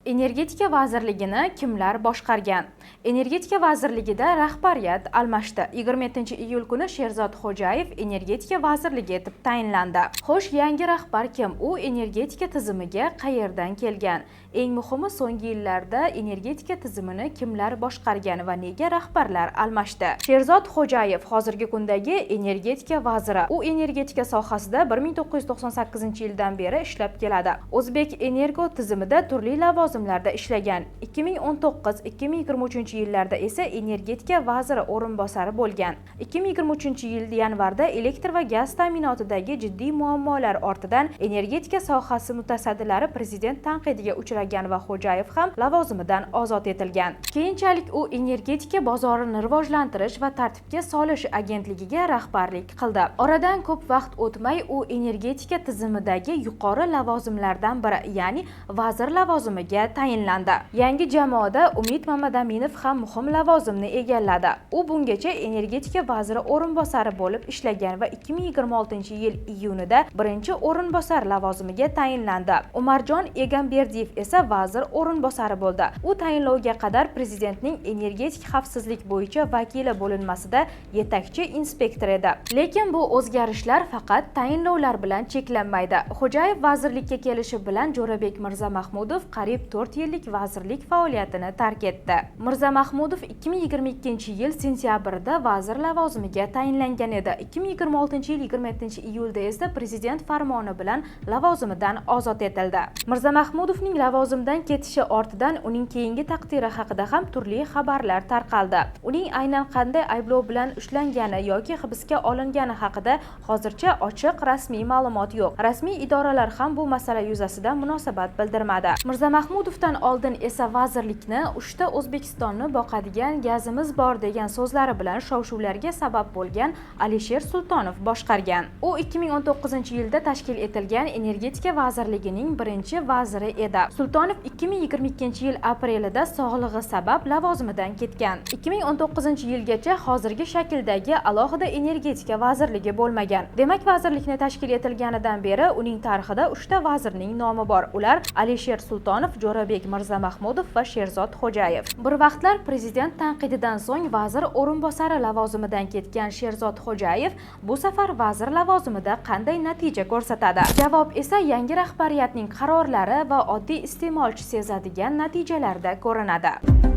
Energetika vazirligini kimlar boshqargan? Energetika vazirligida rahbariyat almashdi. 27-iyul kuni Sherzod Xo'jayev Energetika vazirligi etib tayinlandi. Xo'sh, yangi rahbar kim? U energetika tizimiga qayerdan kelgan? Eng muhimi, so'nggi yillarda energetika tizimini kimlar boshqargan va nega rahbarlar almashdi? Sherzod Xo'jayev hozirgi kundagi energetika vaziri. U energetika sohasida 1998-yildan beri ishlab keladi. O'zbek Energo tizimida turli lavozimlarda ishlagan. 2019-2023-yillarda esa energetika vaziri o'rinbosari bo'lgan. 2023-yil yanvarda elektr va gaz ta'minotidagi jiddiy muammolar ortidan energetika sohasi mutasaddilari prezident tanqidiga uchragan va Xo'jayev ham lavozimidan ozod etilgan. Keyinchalik u energetika bozorini rivojlantirish va tartibga solish agentligiga rahbarlik qildi. Oradan ko'p vaqt o'tmay u energetika tizimidagi yuqori lavozimlardan biri, ya'ni vazir lavozimiga tayinlandi. Yangi jamoada Umid Mamaminov ham muhim lavozimni egalladi. U bungacha energetika vaziri o'rinbosari bo'lib ishlagan va 2026-yil iyunida birinchi o'rinbosar lavozimiga tayinlandi. Umarjon Egamberdiyev esa vazir o'rinbosari bo'ldi. U tayinlovga qadar prezidentning energetik xavfsizlik bo'yicha vakili bo'linmasida yetakchi inspektor edi. Lekin bu o'zgarishlar faqat tayinlovlar bilan cheklanmaydi. Xo'jayev vazirlikka kelishi bilan Jo'rabek Mirzamahmudov qariyb 4 yillik vazirlik faoliyatini tark etdi. Mirzamahmudov 2022-yil sentyabrda vazir lavozimiga tayinlangan edi. 2026-yil 27-iyulda esa prezident farmoni bilan lavozimidan ozod etildi. Mirzamahmudovning lavozimdan ketishi ortidan uning keyingi taqdiri haqida ham turli xabarlar tarqaldi. Uning aynan qanday ayblov bilan ushlangani yoki hibsga olingani haqida hozircha ochiq rasmiy ma'lumot yo'q. Rasmiy idoralar ham bu masala yuzasidan munosabat bildirmadi. Mirzamahmudovdan oldin esa vazirlikni "Uchta O'zbekistonni boqadigan gazimiz bor" degan so'zlari bilan shov-shuvlarga sabab bo'lgan Alisher Sultonov boshqargan. U 2019-yilda tashkil etilgan energetika vazirligining birinchi vaziri edi. Sultonov 2022-yil aprelida sog'lig'i sabab lavozimidan ketgan. 2019-yilgacha hozirgi shakldagi alohida energetika vazirligi bo'lmagan. Demak, vazirlikni tashkil etilganidan beri uning tarixida 3 ta vazirning nomi bor. Ular Alisher Sultonov, Jo'rabek Mirzamahmudov va Sherzod Xo'jayev. Bir vaqtlar prezident tanqididan so'ng vazir o'rinbosari lavozimidan ketgan Sherzod Xo'jayev bu safar vazir lavozimida qanday natija ko'rsatadi? Javob esa yangi rahbariyatning qarorlari va oddiy iste'molchi sezadigan natijalarda ko'rinadi.